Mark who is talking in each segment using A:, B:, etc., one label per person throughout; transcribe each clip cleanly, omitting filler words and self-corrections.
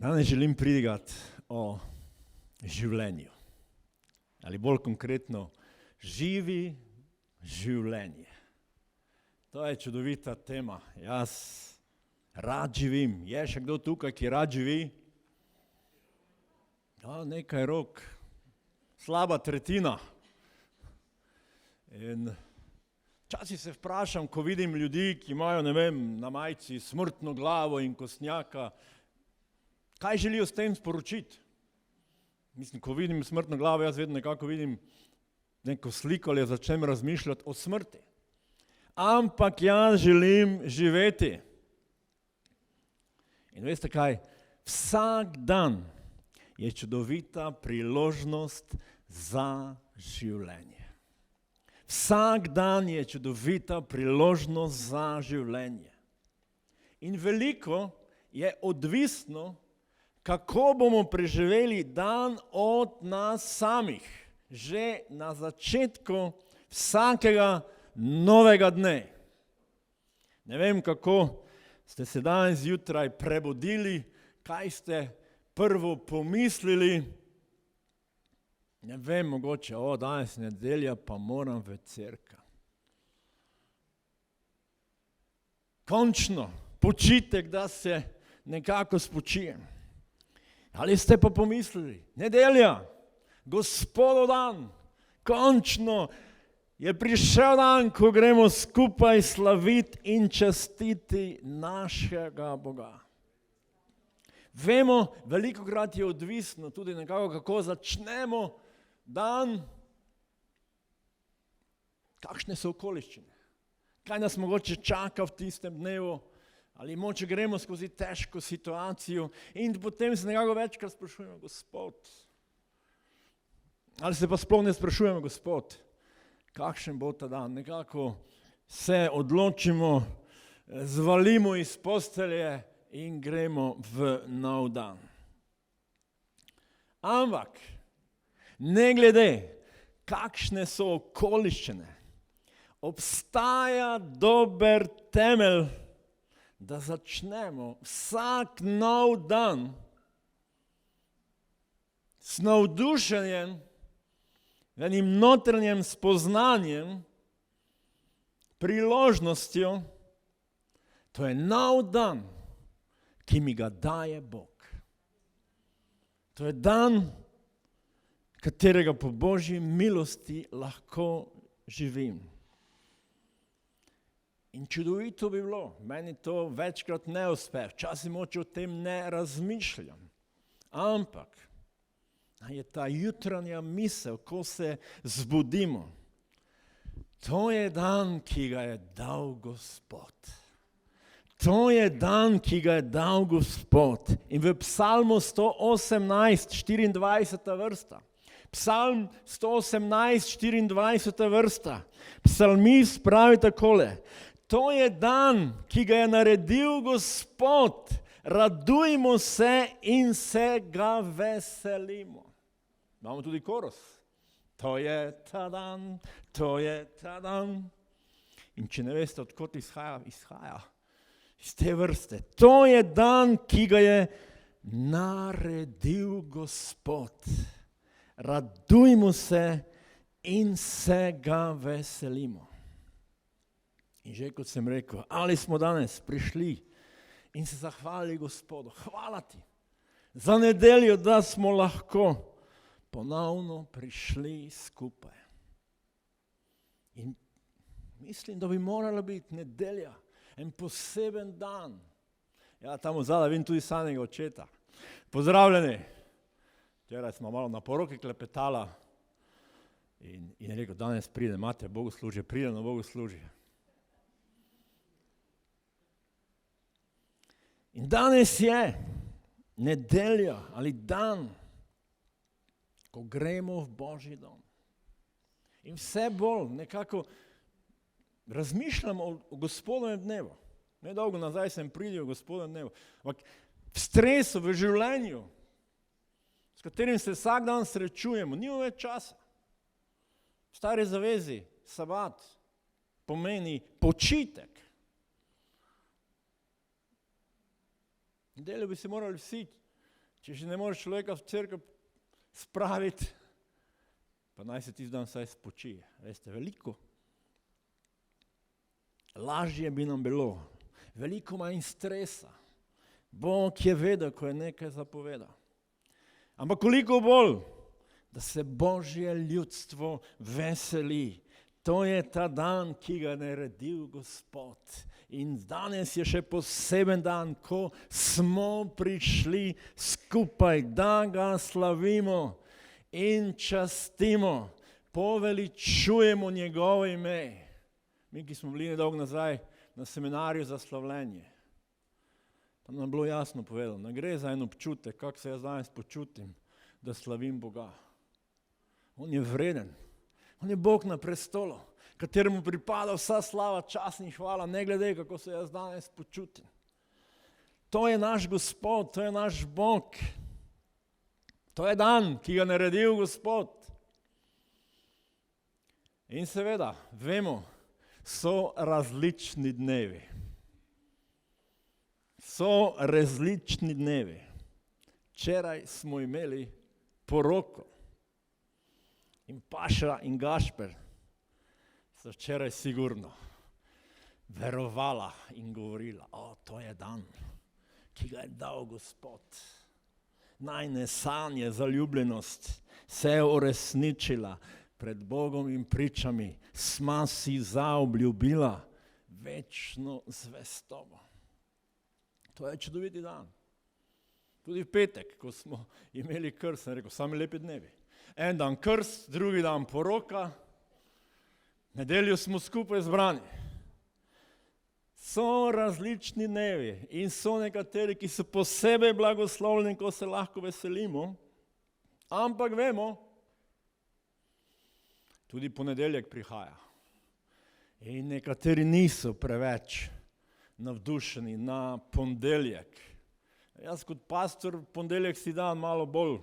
A: Danes želim pridigati o življenju. Ali bolj konkretno, živi življenje. To je čudovita tema. Jaz rad živim. Je še kdo tukaj, ki rad živi? Ja, nekaj rok. Slaba tretjina. In včasih se vprašam, ko vidim ljudi, ki imajo, na majici smrtno glavo in kostnjaka, kaj želijo s tem sporočiti? Mislim, ko vidim smrtno glavo, jaz vedno nekako vidim neko sliko ali začnem razmišljati o smrti. Ampak jaz želim živeti. In veste kaj? Vsak dan je čudovita priložnost za življenje. Vsak dan je čudovita priložnost za življenje. In veliko je odvisno, kako bomo preživeli dan od nas samih, že na začetku vsakega novega dne. Ne vem, kako ste se danes zjutraj prebudili, kaj ste prvo pomislili. Ne vem, mogoče, danes je nedelja, pa moram v cerkev. Končno, počitek, da se nekako spočijem. Ali ste pa pomislili, nedelja, Gospodov dan, končno je prišel dan, ko gremo skupaj slaviti in častiti našega Boga. Vemo, velikokrat je odvisno tudi nekako, kako začnemo dan, kakšne so okoliščine, kaj nas mogoče čaka v tistem dnevu, ali moče gremo skozi težko situacijo in potem se nekako večkrat sprašujemo, Gospod. Ali se pa sploh ne sprašujemo, Gospod, kakšen bo ta dan. Nekako se odločimo, zvalimo iz postelje in gremo v nov dan. Ampak, ne glede, kakšne so okoliščine, obstaja dober temelj, da začnemo vsak nov dan s navdušenjem, enim notranjem spoznanjem, priložnostjo. To je nov dan, ki mi ga daje Bog. To je dan, katerega po Božji milosti lahko živim. In čudovito bi bilo, meni to večkrat ne uspe, včasih moče o tem ne razmišljam. Ampak je ta jutranja misel, ko se zbudimo, to je dan, ki ga je dal Gospod. To je dan, ki ga je dal Gospod. In v Psalmu 118, 24. vrsta, Psalm 118, 24. vrsta, psalmist pravi takole, to je dan, ki ga je naredil Gospod, radujmo se in se ga veselimo. Imamo tudi koros. To je ta dan, to je ta dan. In če ne veste, odkot izhaja iz te vrste. To je dan, ki ga je naredil Gospod. Radujmo se in se ga veselimo. In že kot sem rekel, ali smo danes prišli in se zahvalili Gospodu. Hvala ti za nedeljo, da smo lahko ponovno prišli skupaj. In mislim, da bi morala biti nedelja, en poseben dan. Ja, tam vzala vidim tudi samega očeta. Pozdravljeni. Včeraj smo malo na poroki klepetala in je rekel, danes pride, imate bogoslužje, pride na bogoslužje. In danes je nedelja ali dan, ko gremo v Božji dom. In vse bolj nekako razmišljam o Gospodovem dnevu. Nedolgo nazaj sem pridil v Gospodovem dnevu. Ampak v stresu, v življenju, s katerim se vsak dan srečujemo, nimamo več časa. V stari zavezi sabat pomeni počitek. Nedeljo bi se morali vsi Če že ne moreš človeka v cerkev spraviti, pa naj se tisti dan vsaj spočije. Veste, veliko lažje bi nam bilo, veliko manj stresa. Bog je vedel, ko je nekaj zapovedal. Ampak koliko bolj, da se Božje ljudstvo veseli. To je ta dan, ki ga je naredil Gospod. In danes je še poseben dan, ko smo prišli skupaj, da ga slavimo in častimo, poveličujemo njegovo ime. Mi, ki smo bili nedolgo nazaj na seminarju za slavljenje, tam nam bilo jasno povedano, ne gre za en občutek, kako se jaz danes počutim, da slavim Boga. On je vreden, on je Bog na prestolu, kateremu pripada vsa slava, čast in hvala, ne glede, kako se jaz danes počutim. To je naš Gospod, to je naš Bog. To je dan, ki ga naredil Gospod. In seveda, vemo, so različni dnevi. So različni dnevi. Včeraj smo imeli poroko. In Paša in Gašper so včeraj sigurno verovala in govorila, to je dan, ki ga je dal Gospod. Najne sanje, zaljubljenost se je uresničila. Pred Bogom in pričami sma si zaobljubila večno zvestobo. To je čudoviti dan. Tudi v petek, ko smo imeli krst, sem rekel, sami lepi dnevi. En dan krst, drugi dan poroka, nedeljo smo skupaj zbrani. So različni dnevi in so nekateri, ki so posebej blagoslovljeni, ko se lahko veselimo, ampak vemo, tudi ponedeljek prihaja. In nekateri niso preveč navdušeni na ponedeljek. Jaz kot pastor ponedeljek si dan malo bolj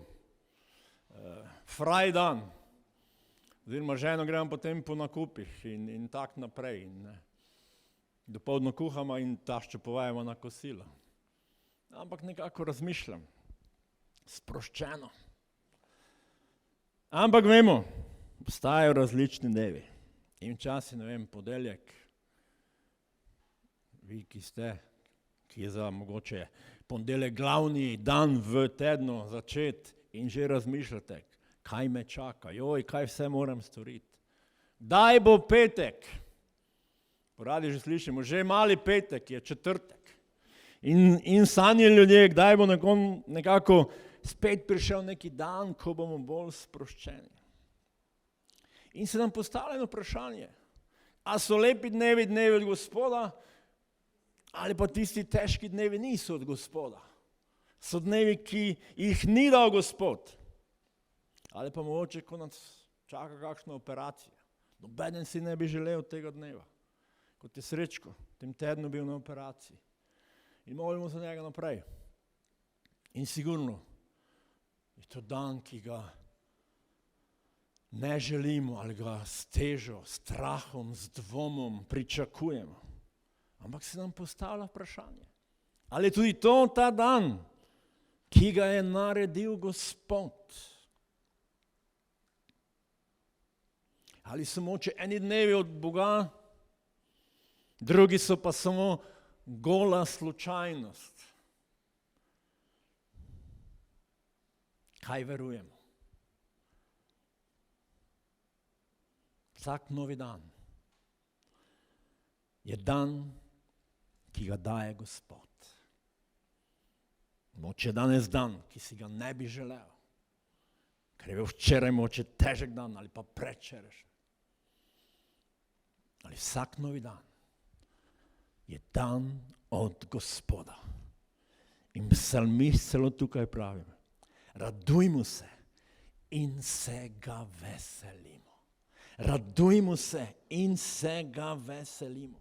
A: fraj dan. Oziroma ženo gremo potem po nakupih in tak naprej. Dopoldne kuhamo in taščo povajamo na kosilo. Ampak nekako razmišljam, sproščeno. Ampak vemo, obstajajo različni dnevi. In včasih, ne vem, ponedeljek, vi, ki je za mogoče ponedeljek glavni dan v tednu začeti in že razmišljate, kaj me čaka, kaj vse moram storiti. Kdaj bo petek? Poradi že slišimo, že mali petek je četrtek. In sanjajo ljudje, kdaj bo nekako spet prišel neki dan, ko bomo bolj sproščeni. In se nam postavlja vprašanje, a so lepi dnevi od Gospoda, ali pa tisti težki dnevi niso od Gospoda. So dnevi, ki jih ni dal Gospod. Ali pa mogoče, ko nas čaka kakšna operacija. Nobeden si ne bi želel tega dneva. Kot je Srečko, v tem tednu bil na operaciji. In molimo za njega naprej. In sigurno je to dan, ki ga ne želimo ali ga s težo, strahom, z dvomom pričakujemo. Ampak se nam postavlja vprašanje. Ali je tudi to ta dan, ki ga je naredil Gospod? Ali so moče eni dnevi od Boga, drugi so pa samo gola slučajnost? Kaj verujemo? Vsak novi dan je dan, ki ga daje Gospod. Moče danes dan, ki si ga ne bi želel, ker je bil včeraj moče težek dan ali pa predvčerajšnji. Ali vsak novi dan je dan od Gospoda. In psalmist celo tukaj pravi, radujmo se in se ga veselimo. Radujmo se in se ga veselimo.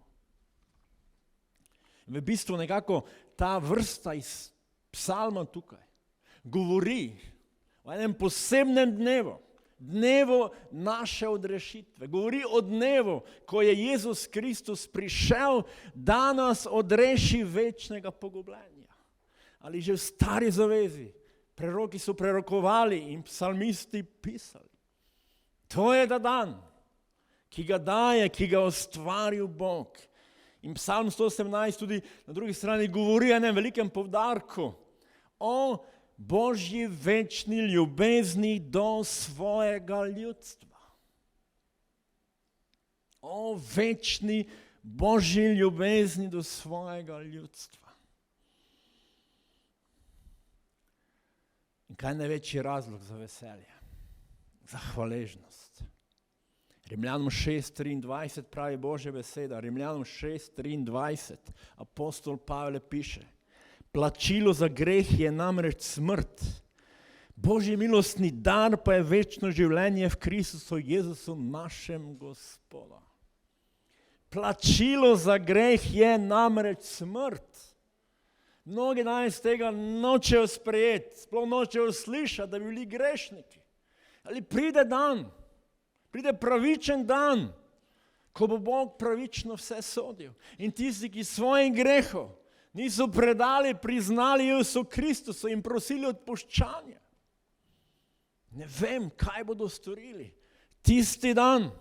A: V bistvu nekako ta vrsta iz psalma tukaj govori o enem posebnem dnevu, dnevu naše odrešitve. Govori o dnevu, ko je Jezus Kristus prišel, da nas odreši večnega pogubljenja. Ali že v stari zavezi Preroki so prerokovali in psalmisti pisali. To je ta dan, ki ga daje, ki ga ustvaril Bog. In psalm 118 tudi na drugi strani govori o enem velikem poudarku, o Božji večni ljubezni do svojega ljudstva. O večni Božji ljubezni do svojega ljudstva. In kaj je največji razlog za veselje? Za hvaležnost. Rimljanom 6:23 pravi Božja beseda, Rimljanom 6:23, apostol Pavel piše, plačilo za greh je namreč smrt, Božji milostni dar pa je večno življenje v Kristusu Jezusu našem Gospodu. Plačilo za greh je namreč smrt. Mnogi danes tega nočejo sprejeti, sploh nočejo slišati, da bi bili grešniki. Ali pride dan, pride pravičen dan, ko bo Bog pravično vse sodil. In tisti, ki svojih grehov niso predali, priznali Jezusu Kristusu in prosili odpuščanja. Ne vem, kaj bodo storili tisti dan.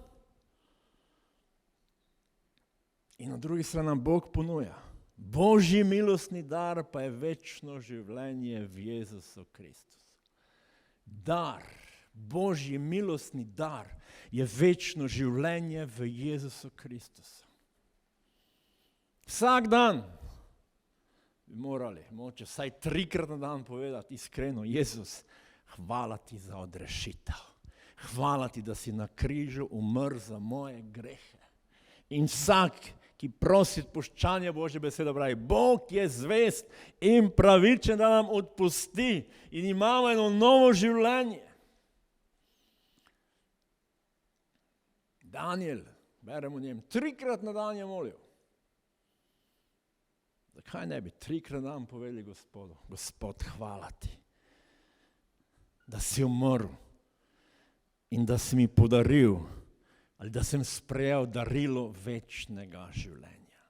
A: In na drugi strani nam Bog ponuja. Božji milostni dar pa je večno življenje v Jezusu Kristusu. Dar, Božji milostni dar je večno življenje v Jezusu Kristusu. Vsak dan bi morali, moče vsaj 3-krat na dan povedati iskreno, Jezus, hvala ti za odrešitev. Hvala ti, da si na križu umrl za moje grehe. In vsak, ki prosi odpuščanja Božje besede, pravi, Bog je zvest in pravičen, da nam odpusti in imamo eno novo življenje. Daniel, beremo o njem, 3-krat na dan je molil. Zakaj ne bi 3-krat na dan povedali Gospodu, Gospod, hvala ti, da si umrl in da si mi podaril, ali da sem sprejel darilo večnega življenja.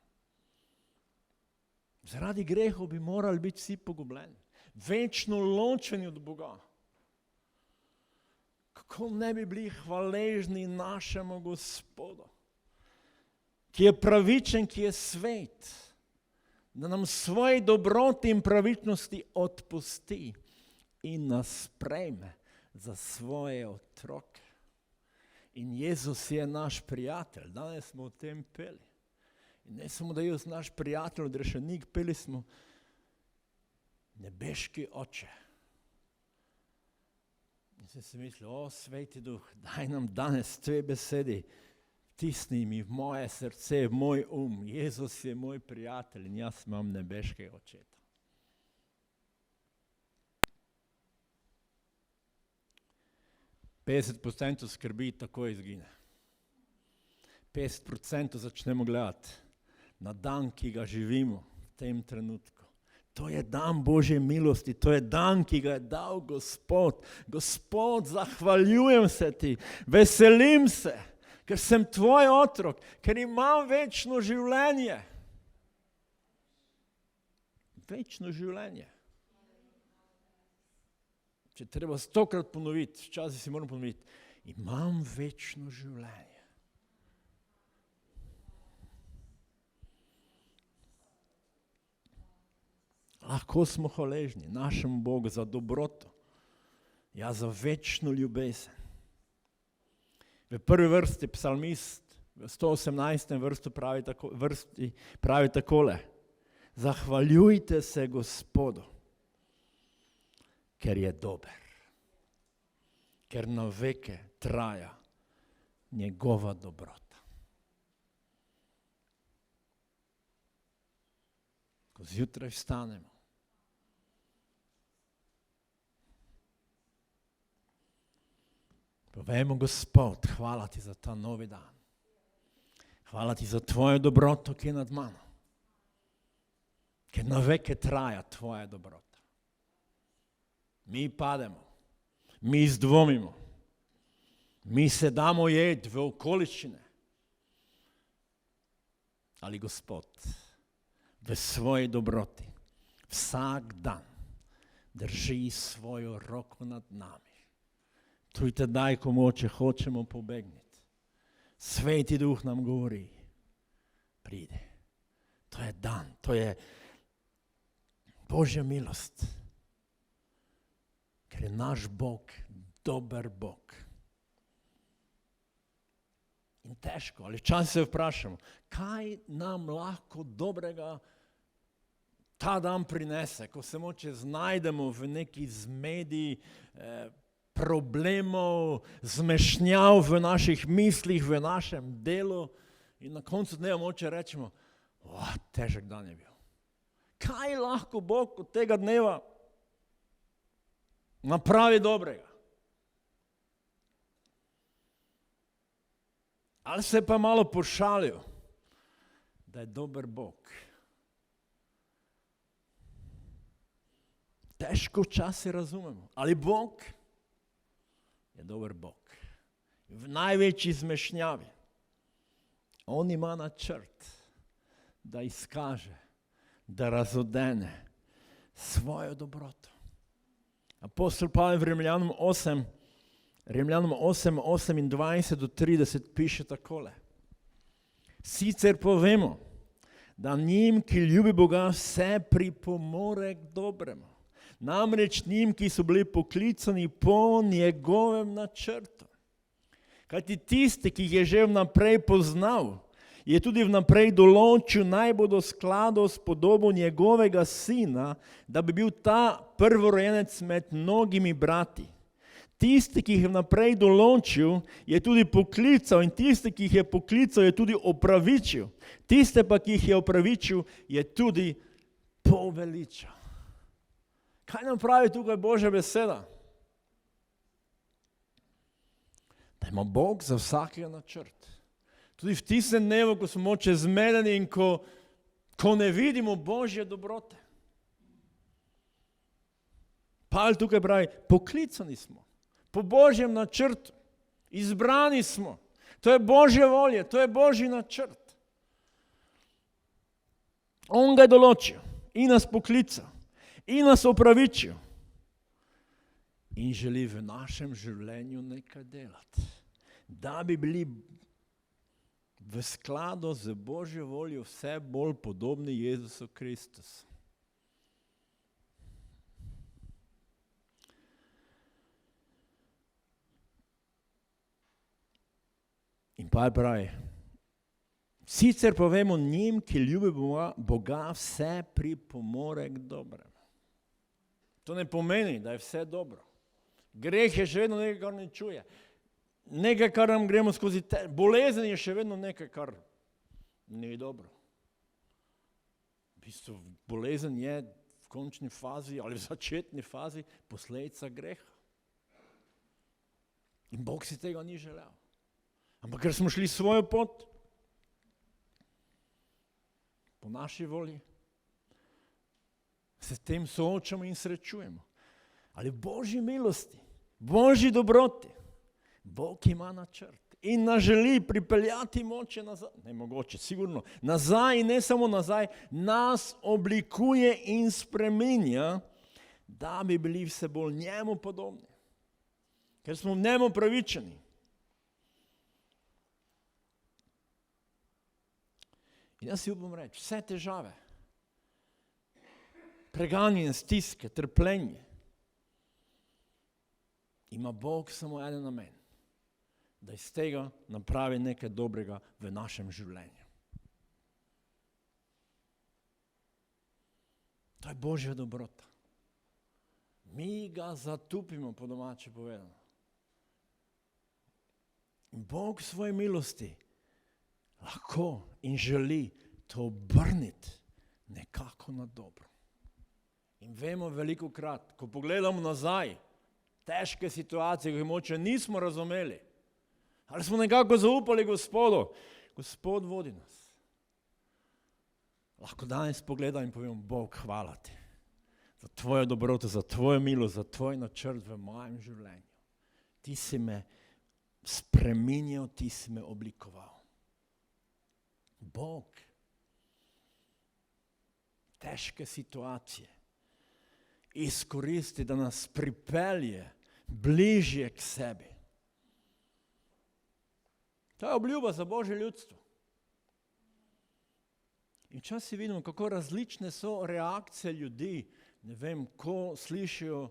A: Zaradi grehov bi morali biti vsi pogubljeni, večno ločeni od Boga. Kako ne bi bili hvaležni našemu Gospodu, ki je pravičen, ki je svet, da nam svoje dobroti in pravičnosti odpusti in nas sprejme za svoje otroke. In Jezus je naš prijatelj, danes smo o tem peli. In ne samo, da je Jezus naš prijatelj, odrešenik, peli smo nebeški oče. In sem si mislil, o Sveti Duh, daj nam danes tvoje besedi, tisni mi v moje srce, v moj Jezus je moj prijatelj in jaz imam nebeškega očeta. %50 skrbi tako izgine. 50% začnemo gledati na dan, ki ga živimo v tem trenutku. To je dan Božje milosti, to je dan, ki ga je dal Gospod. Gospod, zahvaljujem se ti, veselim se, ker sem tvoj otrok, ker imam večno življenje. Večno življenje. Če treba 100-krat ponoviti, včasih si moram ponoviti, imam večno življenje. Lahko smo hvaležni našemu Bogu za dobroto, ja, za večno ljubezen. V prvi vrsti psalmist, v 118. vrsti pravi takole, zahvaljujte se Gospodu, ker je dober, ker na veke traja njegova dobrota. Ko zjutraj vstanemo, povejmo, Gospod, hvala ti za ta novi dan. Hvala ti za tvojo dobroto, ki je nad mano. Ker na veke traja tvoja dobrota. Mi pademo, mi zdvomimo, mi se damo jed v okoliščine. Ali Gospod v svoji dobroti vsak dan drži svojo roko nad nami. To je tedaj, ko moče hočemo pobegniti. Sveti Duh nam govori, pridi. To je dan, to je Božja milost. Ker je naš Bog dober Bog. In težko, ali včasih se vprašamo, kaj nam lahko dobrega ta dan prinese, ko se moče znajdemo v neki zmedi problemov, zmešnjav v naših mislih, v našem delu in na koncu dneva moče rečemo, težek dan je bil. Kaj lahko Bog od tega dneva napravi dobrega? Ali se pa malo pošalil, da je dober Bog. Težko včasih razumemo, ali Bog je dober Bog. V največji zmešnjavi. On ima načrt, da izkaže, da razodene svojo dobroto. Apostol Pavel v Rimljanom 8, 28 do 30 piše takole. Sicer povemo, da njim, ki ljubi Boga, vse pripomore k dobremu. Namreč njim, ki so bili poklicani po njegovem načrtu. Kajti tisti, ki jih je že vnaprej poznal, je tudi vnaprej določil, naj bodo skladno s podobo njegovega sina, da bi bil ta prvorojenec med mnogimi brati. Tisti, ki jih je vnaprej določil, je tudi poklical in tisti, ki jih je poklical, je tudi opravičil. Tiste pa, ki jih je opravičil, je tudi poveličal. Kaj nam pravi tukaj Božja beseda? Da ima Bog za vsakega načrt. Tudi v tistem dnevu, ko smo moče zmedeni in ko ne vidimo Božje dobrote. Pavel tukaj pravi, poklicani smo. Po Božjem načrtu. Izbrani smo. To je Božja volja, to je Božji načrt. On ga je določil in nas poklical in nas opravičil in želi v našem življenju nekaj delati. Da bi bili v skladu z Božjo voljo vse bolj podobni Jezusu Kristusu. In pa pravi, sicer povemo njim, ki ljubi Boga, vse pripomore k dobremu. To ne pomeni, da je vse dobro. Greh je še vedno nekaj, kar ne čuje. Nekaj, kar nam gremo skozi bolezen je še vedno nekaj, kar ni dobro. V bistvu bolezen je v končni fazi ali v začetni fazi posledica greha. In Bog si tega ni želel. Ampak ker smo šli svojo pot, po naši volji, se s tem soočamo in srečujemo. Ali v Božji milosti, Božji dobroti, Bog ima načrt in nas želi pripeljati moče nazaj, ne mogoče, sigurno, nazaj in ne samo nazaj, nas oblikuje in spreminja, da bi bili vse bolj njemu podobni. Ker smo v njemu pravičeni. In jaz si upam reči, vse težave, preganjanje, stiske, trpljenje, ima Bog samo en namen, da iz tega napravi nekaj dobrega v našem življenju. To je Božja dobrota. Mi ga zatupimo, po domače povedano. In Bog v svoji milosti lahko in želi to obrniti nekako na dobro. In vemo velikokrat, ko pogledamo nazaj, težke situacije, ki jih moče nismo razumeli, ali smo nekako zaupali Gospodu, Gospod vodi nas. Lahko danes pogledam in povem, Bog, hvala ti za tvojo dobroto, za tvojo milost, za tvoj načrt v mojem življenju. Ti si me spreminjal, ti si me oblikoval. Bog, težke situacije, izkoristi, da nas pripelje bližje k sebi. To je obljuba za Božje ljudstvo. In včasih vidimo, kako različne so reakcije ljudi, ne vem, ko slišijo,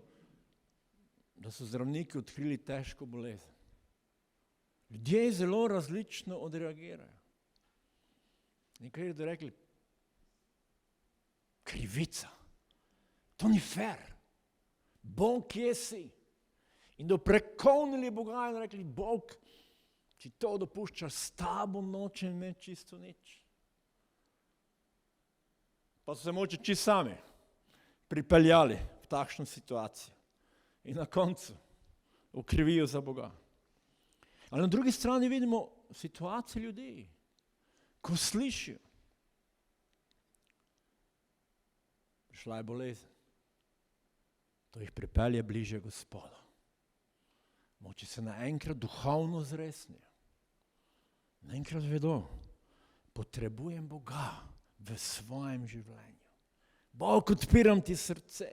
A: da so zdravniki odkrili težko bolezen. Ljudje zelo različno odreagirajo. Nekateri so rekli, krivica, to ni fair, Bog kje si? In doprekovnili Boga in rekli, Bog, če to dopuščaš, s tabo nočem imeti čisto nič. Pa so se moče čisto sami pripeljali v takšno situacijo. In na koncu okrivijo za Boga. Ali na drugi strani vidimo situacijo ljudi, ko slišijo. Prišla je bolezen. To jih pripelje bližje Gospodu. Moče se naenkrat duhovno zresnijo. Naenkrat vedo, potrebujem Boga v svojem življenju. Bog, odpiram ti srce.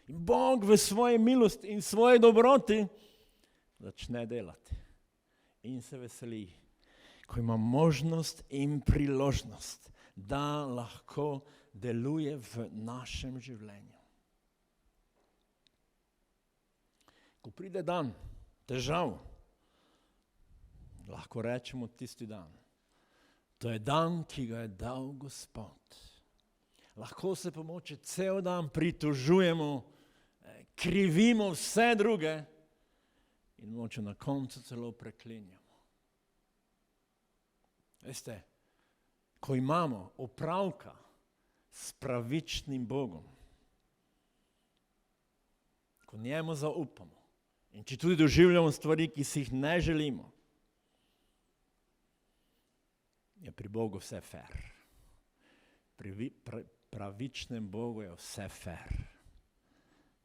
A: In Bog v svoji milosti in svoji dobroti začne delati. In se veseli, ko ima možnost in priložnost, da lahko deluje v našem življenju. Ko pride dan težav, lahko rečemo tisti dan. To je dan, ki ga je dal Gospod. Lahko se pa moče cel dan pritožujemo, krivimo vse druge in moče na koncu celo preklinjamo. Veste, ko imamo opravka s pravičnim Bogom, ko njemu zaupamo in če tudi doživljamo stvari, ki si jih ne želimo, je pri Bogu vse fair. Pri pravičnem Bogu je vse fair.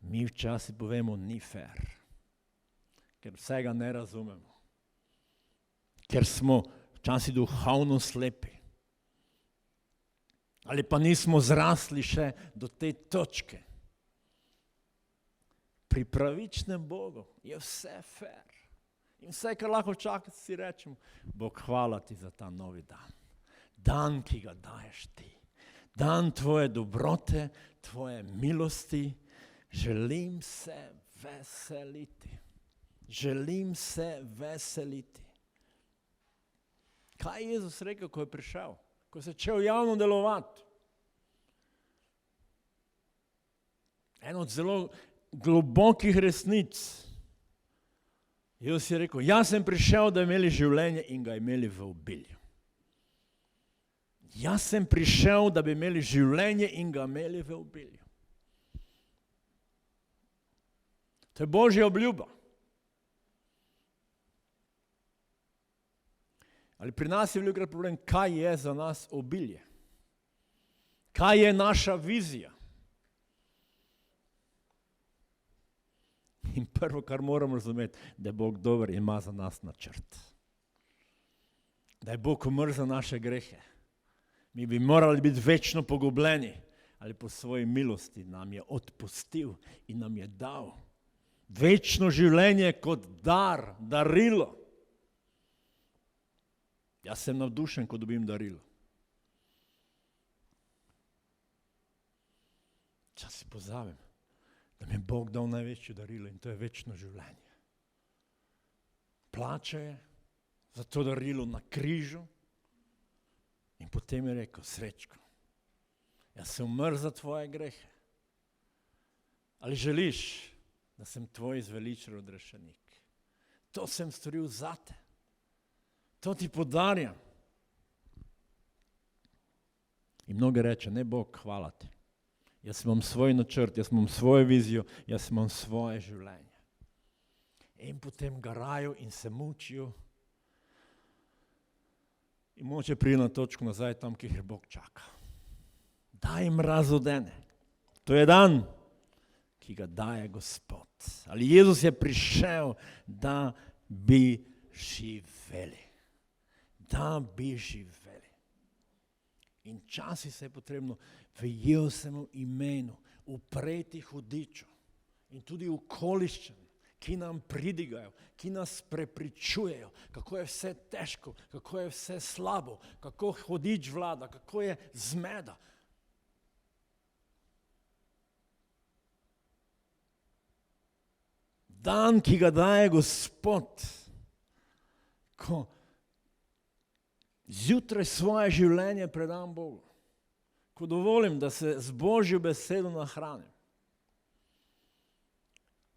A: Mi včasih povemo, ni fair, ker vsega ne razumemo, ker smo včasih duhovno slepi ali pa nismo zrasli še do te točke. Pri pravičnem Bogu je vse fair. In vse, kar lahko čakati, si rečemo, Bog, hvala ti za ta novi dan. Dan, ki ga daješ ti. Dan tvoje dobrote, tvoje milosti. Želim se veseliti. Želim se veseliti. Kaj je Jezus rekel, ko je prišel? Ko se začel javno delovati? Eno od zelo globokih resnic. Jezus je rekel, jaz sem prišel, da bi imeli življenje in ga imeli v obilju. Jaz sem prišel, da bi imeli življenje in ga imeli v obilju. To je Božja obljuba. Ali pri nas je velikokrat problem, kaj je za nas obilje? Kaj je naša vizija? In prvo, kar moramo razumeti, da je Bog dober in ima za nas načrt. Da je Bog umrl za naše grehe. Mi bi morali biti večno pogubljeni, ali po svoji milosti nam je odpustil in nam je dal večno življenje kot dar, darilo. Jaz sem navdušen, ko dobim darilo. Včasih pozabim, da mi je Bog dal največje darilo in to je večno življenje. Plača je za to darilo na križu in potem je rekel, Srečko, jaz sem umrl za tvoje grehe. Ali želiš, da sem tvoj zveličen odrešenik? To sem storil zate. To ti podarjam. In mnogi reče, ne Bog, hvala ti. Jaz imam svoj načrt, jaz imam svojo vizijo, jaz imam svoje življenje. In potem garajo in se mučijo. In moče priti na točko nazaj tam, kjer jih Bog čaka. Daj jim razodene. To je dan, ki ga daje Gospod. Ali Jezus je prišel, da bi živeli. Da bi živeli. In časi se je potrebno v Jezusovem imenu upreti hudiču in tudi okoliščin, ki nam pridigajo, ki nas prepričujejo, kako je vse težko, kako je vse slabo, kako hudič vlada, kako je zmeda. Dan, ki ga daje Gospod, ko zjutraj svoje življenje predam Bogu, ko dovolim, da se z Božjo besedo nahranim,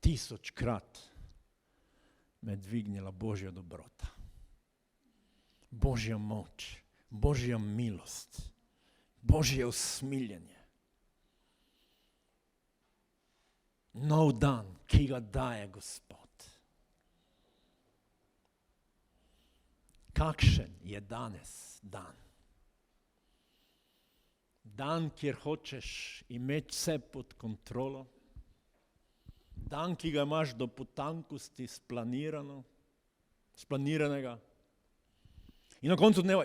A: 1000-krat me dvignila Božja dobrota, Božja moč, Božja milost, Božje usmiljenje. Nov dan, ki ga daje Gospod. Kakšen je danes dan? Dan, kjer hočeš imeti vse pod kontrolo, dan, ki ga imaš do potankosti splaniranega. In na koncu dneva,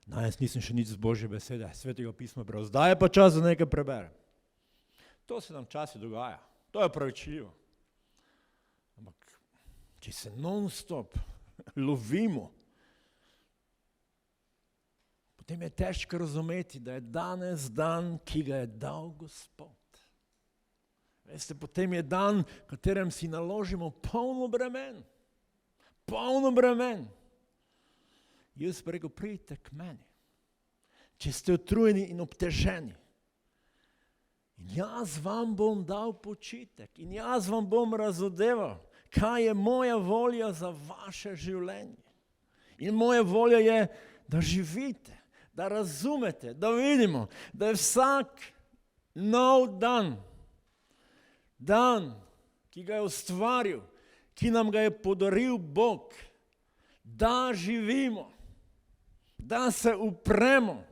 A: danes nisem še nič z Božje besede, Svetega pisma bral, zdaj je pa čas, da nekaj preberem. To se nam včasih dogaja, to je opravičljivo. Ampak, če se non-stop lovimo, potem je težko razumeti, da je danes dan, ki ga je dal Gospod. Veste, potem je dan, v katerem si naložimo polno bremen. Jaz pa rekel, pridite k meni, če ste utrujeni in obteženi. In jaz vam bom dal počitek in jaz vam bom razodeval, kaj je moja volja za vaše življenje. In moja volja je, da živite, da razumete, da vidimo, da je vsak nov dan, ki ga je ustvaril, ki nam ga je podaril Bog, da živimo, da se upremo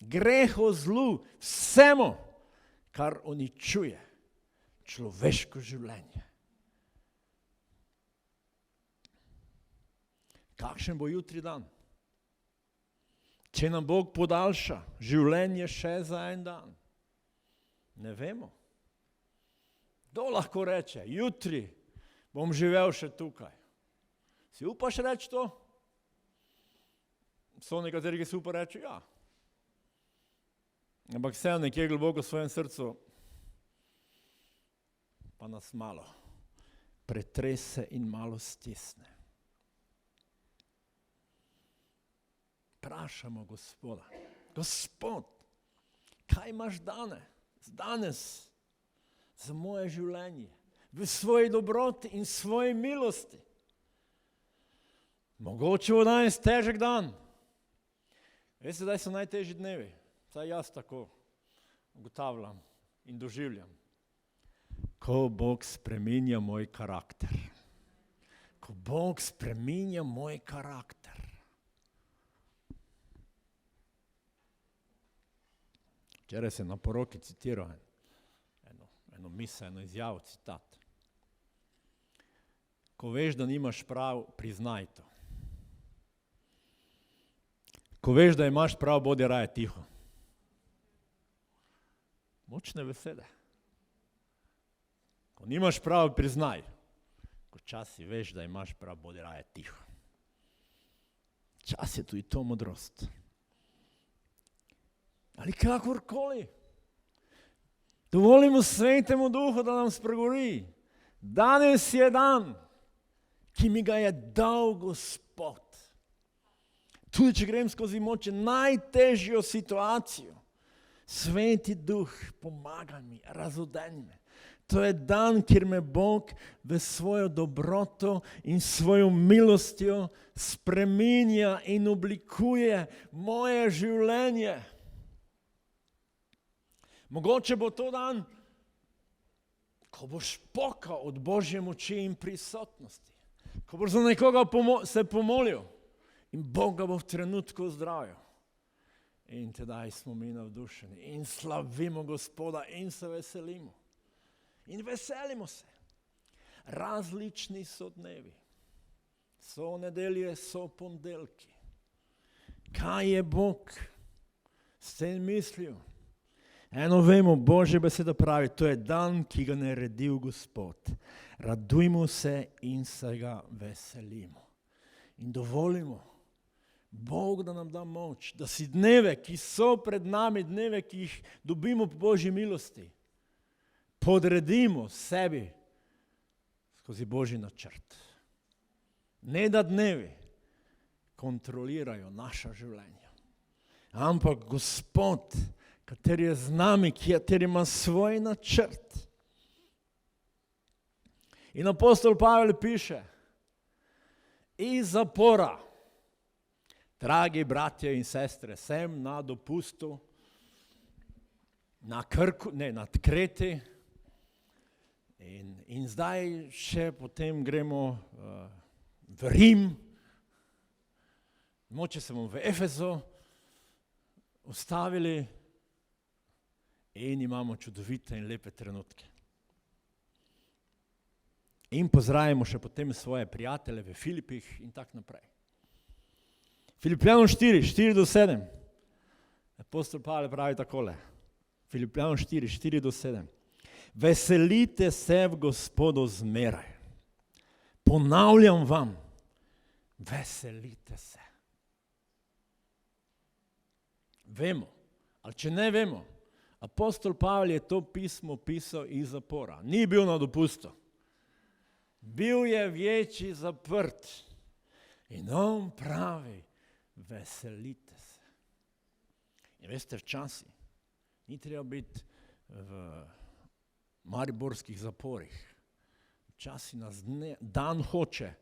A: grehu, zlu, vsemu, kar uničuje človeško življenje. Kakšen bo jutri dan? Če nam Bog podaljša življenje še za en dan? Ne vemo. Kdo lahko reče, jutri bom živel še tukaj? Si upaš reči to? So nekateri, ki si upa reči, ja. Ampak vse nekje globoko v svojem srcu pa nas malo pretrese in malo stisne. Vprašamo Gospoda, Gospod, kaj imaš danes za moje življenje, v svoji dobroti in svoji milosti? Mogoče bo danes težek dan. Veste, da so najtežji dnevi. Saj jaz tako ugotavljam in doživljam. Ko Bog spreminja moj karakter. Ko Bog spreminja moj karakter. Včeraj sem na poroki citiral eno misel, eno izjavo, citat. Ko veš, da nimaš prav, priznaj to. Ko veš, da imaš prav, bodi raje tiho. Močne besede. Ko nimaš prav, priznaj. Ko časi veš, da imaš prav, bodi raje tiho. Čas je tudi to modrost. Ali kakorkoli. Dovolimo Svetemu Duhu, da nam spregovori. Danes je dan, ki mi ga je dal Gospod. Tudi če grem skozi moče najtežjo situacijo, Sveti Duh, pomagaj mi, razodeni me. To je dan, kjer me Bog v svojo dobroto in svojo milostjo spreminja in oblikuje moje življenje. Mogoče bo to dan, ko boš pokal od Božje moči in prisotnosti. Ko boš za nekoga se pomolil in Bog ga bo v trenutku zdravil. In tedaj smo mi navdušeni in slavimo Gospoda in se veselimo. In veselimo se. Različni so dnevi. So nedelje, so ponedeljki. Kaj je Bog s tem mislil? Eno vemo, Božja beseda pravi, to je dan, ki ga naredil Gospod. Radujmo se in se ga veselimo. In dovolimo Bog, da nam da moč, da si dneve, ki so pred nami, dneve, ki jih dobimo po Božji milosti, podredimo sebi skozi Božji načrt. Ne da dnevi kontrolirajo naša življenja, ampak Gospod, kateri je z nami, kateri ima svoj načrt. In apostol Pavel piše, iz zapora, dragi bratje in sestre, sem na dopustu, na Kreti in zdaj še potem gremo v Rim, moče se bomo v Efezu ustavili in imamo čudovite in lepe trenutke. In pozdravimo še potem svoje prijatelje v Filipih in tako naprej. Filipljanom 4:4-7. Apostol Pavel pravi takole. Filipljanom 4:4-7. Veselite se v Gospodu zmeraj. Ponavljam vam, veselite se. Vemo, ali če ne vemo, apostol Pavel je to pismo pisal iz zapora. Ni bil na dopustu. Bil je večji zaprt. In on pravi, veselite se. In veste, včasih ni treba biti v mariborskih zaporih. Včasih nas dan hoče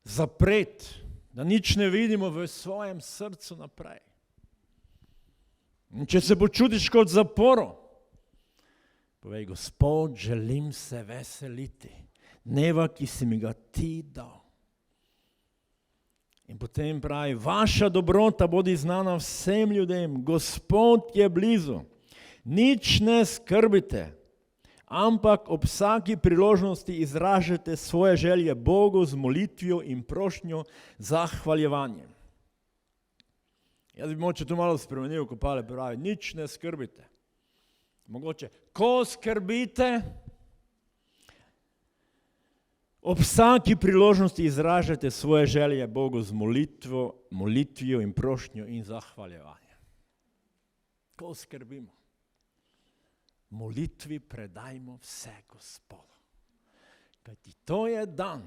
A: zapreti, da nič ne vidimo v svojem srcu naprej. In če se počutiš kot zaporo, povej, Gospod, želim se veseliti. Dneva, ki si mi ga ti dal. In potem pravi, vaša dobrota bodi znana vsem ljudem, Gospod je blizu, nič ne skrbite, ampak ob vsaki priložnosti izražate svoje želje Bogu z molitvijo in prošnjo za hvaljevanjem. Jaz bi moče tu malo spremenil, ko Pavel pravi, nič ne skrbite. Mogoče, ko skrbite, ob vsaki priložnosti izražate svoje želje Bogu z molitvijo in prošnjo in zahvaljevanjem. Ko skrbimo, molitvi predajmo vse Gospodu. Kajti to je dan,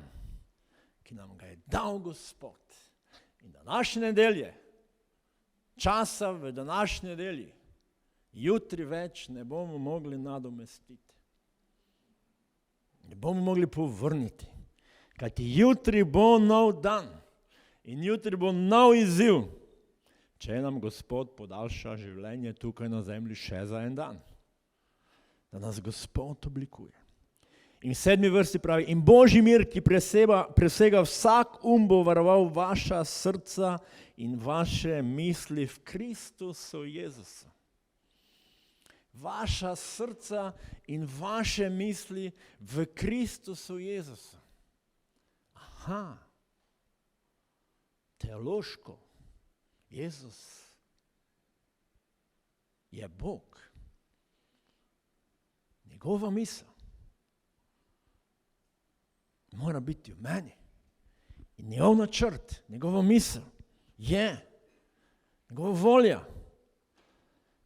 A: ki nam ga je dal Gospod. In današnje nedelje, časa v današnji nedelji, jutri več ne bomo mogli nadomestiti. Ne bomo mogli povrniti, kajti jutri bo nov dan in jutri bo nov izziv, če nam Gospod podaljša življenje tukaj na zemlji še za en dan, da nas Gospod oblikuje. In v 7. vrsti pravi, in Božji mir, ki presega vsak bo varoval vaša srca in vaše misli v Kristusu Jezusu. Vaša srca in vaše misli v Kristusu Jezusu. Aha, teološko, Jezus je Bog. Njegova misel mora biti v meni. In njegov načrt, njegova misel je, njegova volja,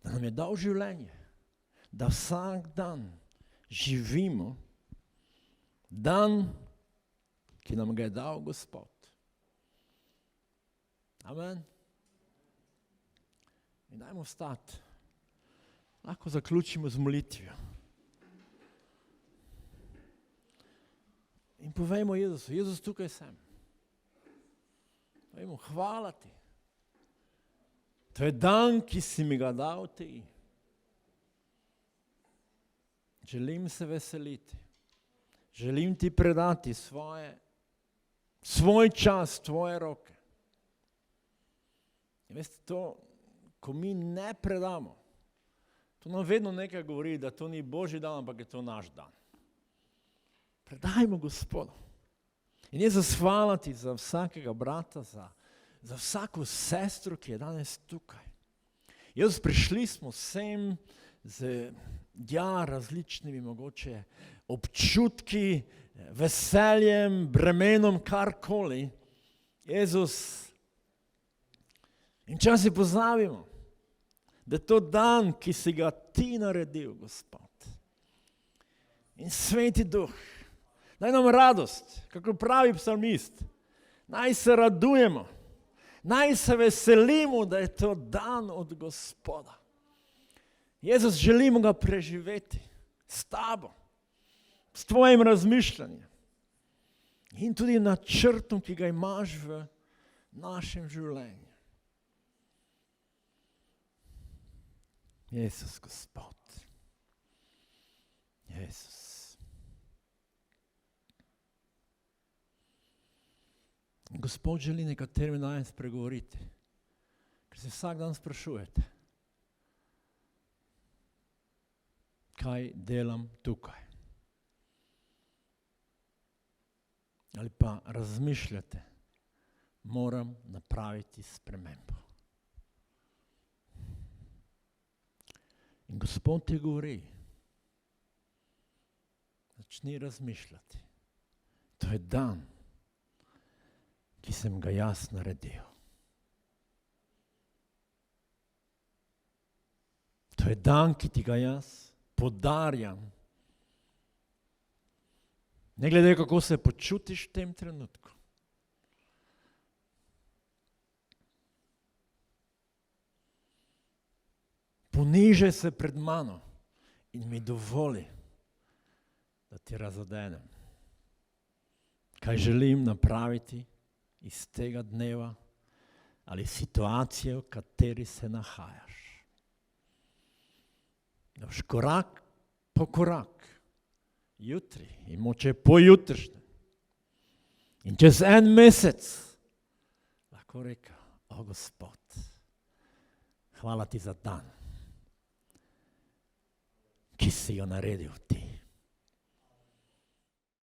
A: da nam je dal življenje. Da vsak dan živimo dan, ki nam ga je dal Gospod. Amen. In dajmo vstati. Lahko zaključimo z molitvijo. In povejmo Jezusu, Jezus, tukaj sem. Povejmo, hvala ti. To je dan, ki si mi ga dal ti. Želim se veseliti. Želim ti predati svoj čas, tvoje roke. In veste, to, ko mi ne predamo, to nam vedno nekaj govori, da to ni Božji dan, ampak je to naš dan. Predajmo Gospodu. In Jezus, hvala ti za vsakega brata, za vsako sestro, ki je danes tukaj. Jezus, prišli smo sem z različnimi mogoče občutki, veseljem, bremenom, karkoli. Jezus, in časi pozabimo, da je to dan, ki si ga ti naredil, Gospod. In Sveti Duh, daj nam radost, kako pravi psalmist, naj se radujemo, naj se veselimo, da je to dan od Gospoda. Jezus, želimo ga preživeti s tabo, s tvojim razmišljanjem in tudi načrtom, ki ga imaš v našem življenju. Jezus, Gospod. Jezus. Gospod želi nekaterim danes pregovoriti, ker se vsak dan sprašujete, kaj delam tukaj. Ali pa razmišljate, moram napraviti spremembo. In Gospod ti govori, začni razmišljati. To je dan, ki sem ga jaz naredil. To je dan, ki ti ga jaz podarjam. Ne glede, kako se počutiš v tem trenutku. Ponižaj se pred mano in mi dovoli, da ti razodenem. Kaj želim napraviti iz tega dneva ali situacije, v kateri se nahajaš. Da boš korak po korak, jutri in moče pojutrišnjem in čez en mesec lahko rekel, o Gospod, hvala ti za dan, ki si jo naredil ti.